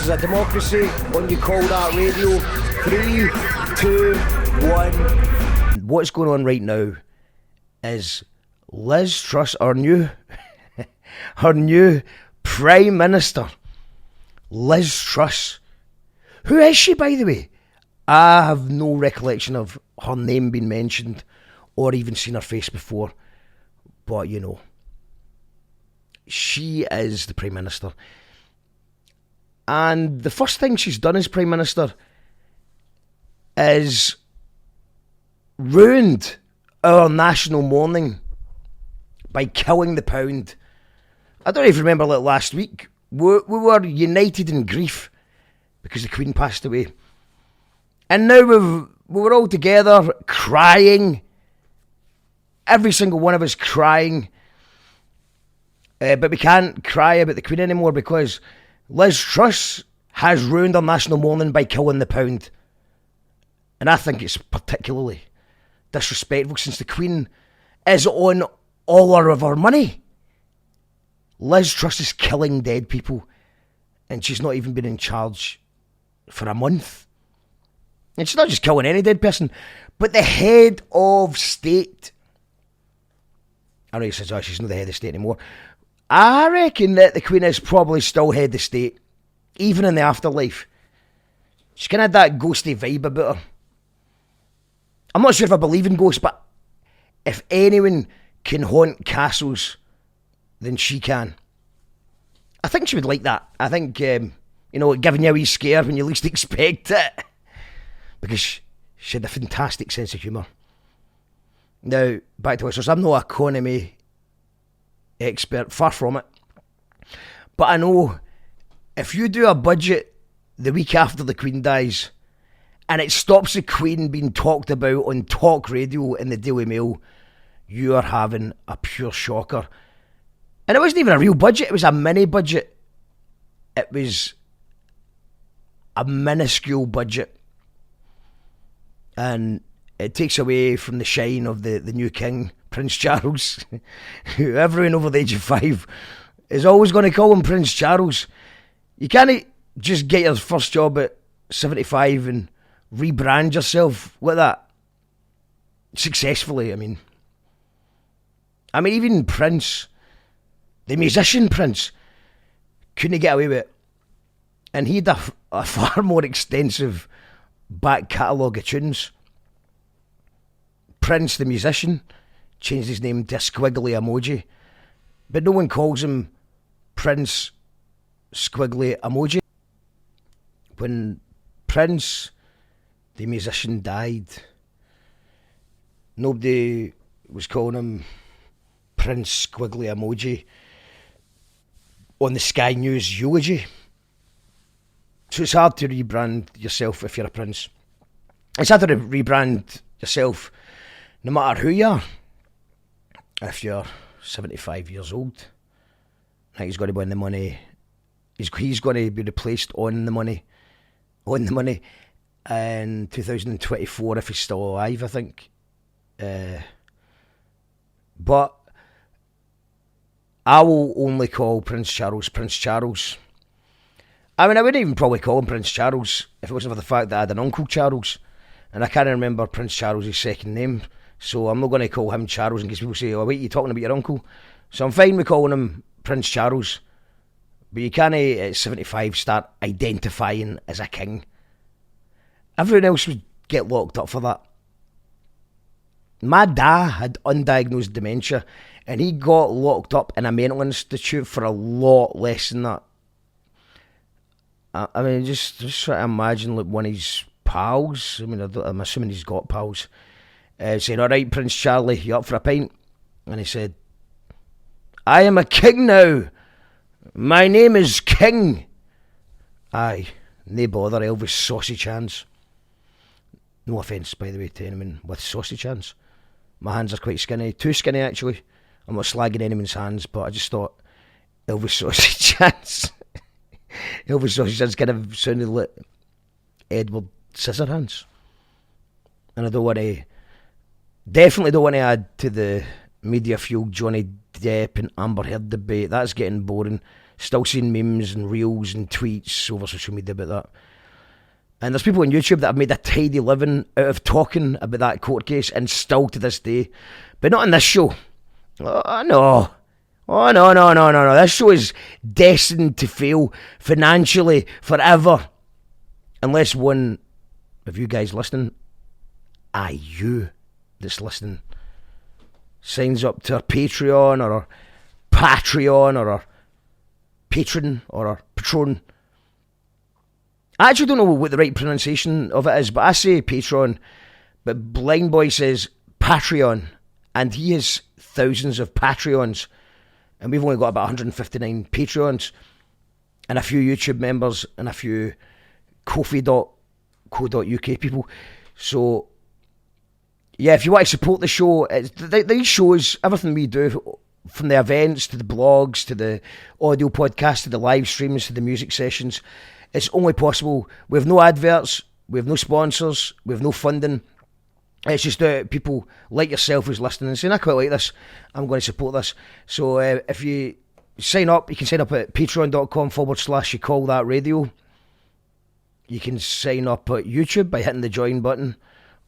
is a democracy on You Call That Radio. 3, 2, 1. What's going on right now is Liz Truss, our new Prime Minister, Liz Truss. Who is she, by the way? I have no recollection of her name being mentioned or even seen her face before. But, you know, she is the Prime Minister. And the first thing she's done as Prime Minister is ruined our national mourning by killing the pound. I don't even remember like last week. We were united in grief because the Queen passed away. And now we were all together crying. Every single one of us crying. But we can't cry about the Queen anymore because Liz Truss has ruined our national mourning by killing the pound. And I think it's particularly disrespectful since the Queen is on all of our money. Liz Truss is killing dead people and she's not even been in charge for a month. And she's not just killing any dead person, but the head of state. I know he says, oh, she's not the head of state anymore. I reckon that the Queen is probably still head of state, even in the afterlife. She's kind of had that ghosty vibe about her. I'm not sure if I believe in ghosts, but if anyone can haunt castles, then she can. I think she would like that. I think, giving you a wee scare when you least expect it. Because she had a fantastic sense of humour. Now, back to us. I'm no economy expert, far from it. But I know if you do a budget the week after the Queen dies and it stops the Queen being talked about on talk radio in the Daily Mail, you are having a pure shocker. And it wasn't even a real budget, it was a mini budget. It was a minuscule budget. And it takes away from the shine of the new king, Prince Charles, who everyone over the age of 5 is always going to call him Prince Charles. You can't just get your first job at 75 and rebrand yourself like that successfully. I mean, even Prince, the musician Prince, couldn't get away with it. And he had a far more extensive back catalogue of tunes. Prince, the musician, changed his name to a squiggly emoji. But no one calls him Prince Squiggly Emoji. When Prince, the musician, died, nobody was calling him Prince Squiggly Emoji on the Sky News eulogy. So it's hard to rebrand yourself if you're a prince. It's hard to rebrand yourself no matter who you are. If you're 75 years old, I think he's going to be on the money. He's going to be replaced on the money in 2024 if he's still alive, I think. But I will only call Prince Charles Prince Charles. I mean, I wouldn't even probably call him Prince Charles if it wasn't for the fact that I had an uncle Charles, and I can't remember Prince Charles' second name, so I'm not going to call him Charles in case people say, oh wait, you're talking about your uncle. So I'm fine with calling him Prince Charles, but you can't at 75 start identifying as a king. Everyone else would get locked up for that. My dad had undiagnosed dementia and he got locked up in a mental institute for a lot less than that. I mean, just try to imagine like one of his pals. I mean, I'm assuming he's got pals. Saying, alright, Prince Charlie, you up for a pint? And he said, I am a king now. My name is King. Aye, no bother, Elvis sausage hands. No offence, by the way, to anyone with sausage hands. My hands are quite skinny. Too skinny, actually. I'm not slagging anyone's hands, but I just thought Elvis sausage hands. Elvis sausage hands kind of sounded like Edward Scissorhands. And I definitely don't want to add to the media fueled Johnny Depp and Amber Heard debate. That's getting boring. Still seeing memes and reels and tweets over social media about that. And there's people on YouTube that have made a tidy living out of talking about that court case, and still to this day. But not on this show. Oh, no. Oh, no. This show is destined to fail financially forever. Unless one of you guys listening, you that's listening, signs up to our Patreon or our Patreon or our Patron or our Patron. I actually don't know what the right pronunciation of it is, but I say Patreon, but Blind Boy says Patreon, and he has thousands of Patreons, and we've only got about 159 Patreons, and a few YouTube members, and a few Ko-fi.co.uk people. So, yeah, if you want to support the show, these shows, everything we do, from the events to the blogs to the audio podcast to the live streams to the music sessions, it's only possible. We have no adverts, we have no sponsors, we have no funding. It's just people like yourself who's listening and saying, I quite like this, I'm going to support this. So if you sign up, you can sign up at patreon.com/you call that radio. You can sign up at YouTube by hitting the join button,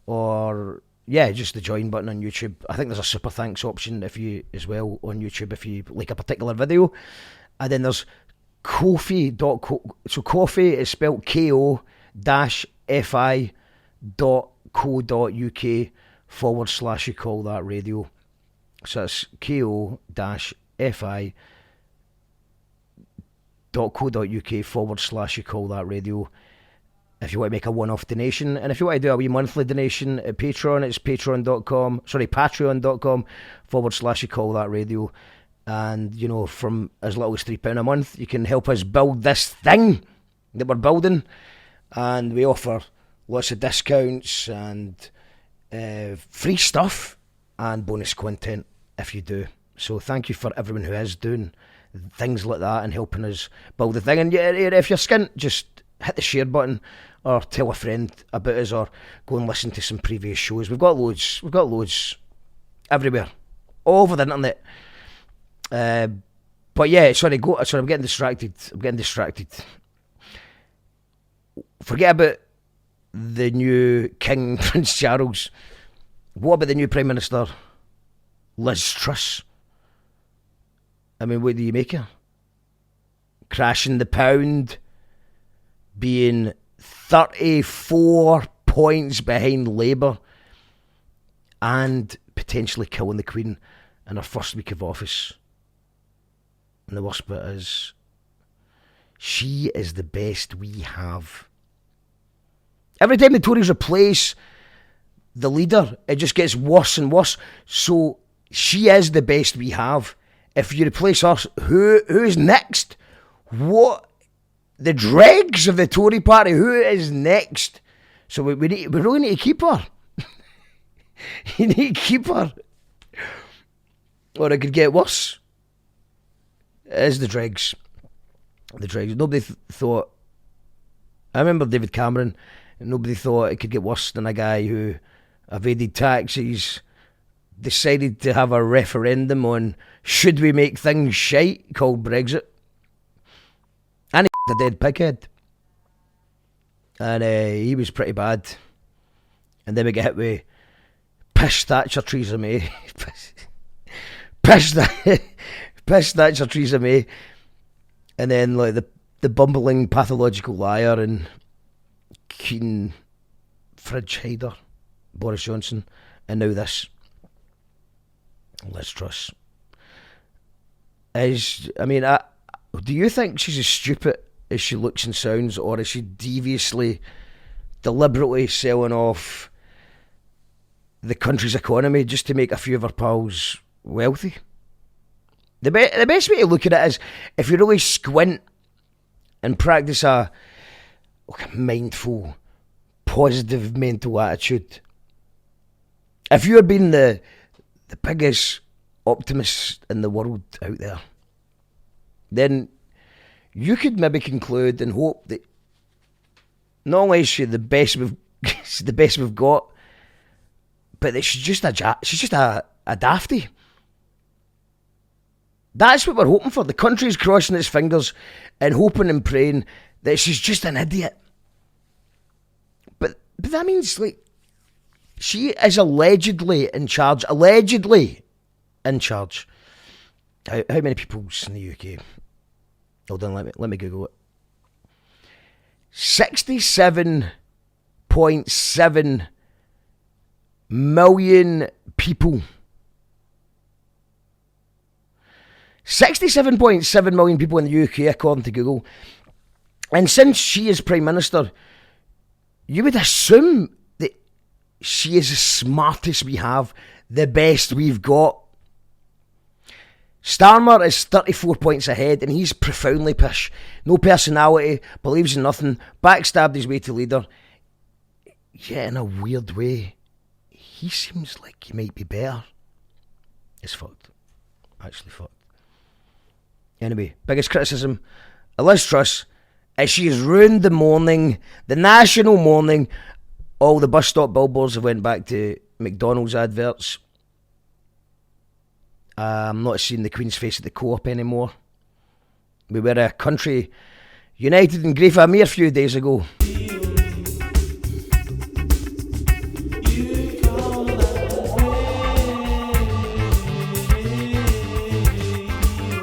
or just the join button on YouTube. I think there's a super thanks option if you as well on YouTube if you like a particular video. And then there's Ko-fi.co. So Ko-fi is spelled ko-fi.co.uk/you call that radio. So it's ko-fi.co.uk/you call that radio. If you want to make a one-off donation, and if you want to do a wee monthly donation at Patreon, it's patreon.com/you call that radio. And, from as little as £3 a month, you can help us build this thing that we're building. And we offer lots of discounts and free stuff and bonus content if you do. So thank you for everyone who is doing things like that and helping us build the thing. And if you're skint, just hit the share button or tell a friend about us or go and listen to some previous shows. We've got loads everywhere, all over the internet. But yeah, sorry, I'm getting distracted. Forget about the new King, Prince Charles. What about the new Prime Minister, Liz Truss? I mean, what do you make her? Crashing the pound, being 34 points behind Labour, and potentially killing the Queen in her first week of office. And the worst bit is, she is the best we have. Every time the Tories replace the leader, it just gets worse and worse. So she is the best we have. If you replace us, who's next? What? The dregs of the Tory party, who is next? So we really need to keep her. You need to keep her. Or it could get worse. It is the dregs. The dregs. Nobody thought... I remember David Cameron, and nobody thought it could get worse than a guy who evaded taxes, decided to have a referendum on should we make things shite, called Brexit. And he a dead pighead. And he was pretty bad. And then we get hit with Pish Thatcher Theresa May. Pish Thatcher Theresa May. And then like the bumbling pathological liar and Keaton Fridge Hider, Boris Johnson. And now this. Liz Truss. Do you think she's as stupid as she looks and sounds, or is she deviously, deliberately selling off the country's economy just to make a few of her pals wealthy? The best way to look at it is, if you really squint and practice a mindful, positive mental attitude, if you're being the biggest optimist in the world out there, then you could maybe conclude and hope that not only is she the best we've got, but that she's just a dafty. That's what we're hoping for. The country's crossing its fingers and hoping and praying that she's just an idiot. But that means, like, she is allegedly in charge. Allegedly in charge. How many people's in the UK? Hold on, let me Google it. 67.7 million people. 67.7 million people in the UK, according to Google. And since she is Prime Minister, you would assume that she is the smartest we have, the best we've got. Starmer is 34 points ahead, and he's profoundly pish. No personality, believes in nothing, backstabbed his way to leader. Yet in a weird way, he seems like he might be better. It's fucked. Actually fucked. Anyway, biggest criticism of Liz Truss is she has ruined the mourning, the national mourning. All the bus stop billboards have went back to McDonald's adverts. I'm not seeing the Queen's face at the Co-op anymore. We were a country united in grief a mere few days ago.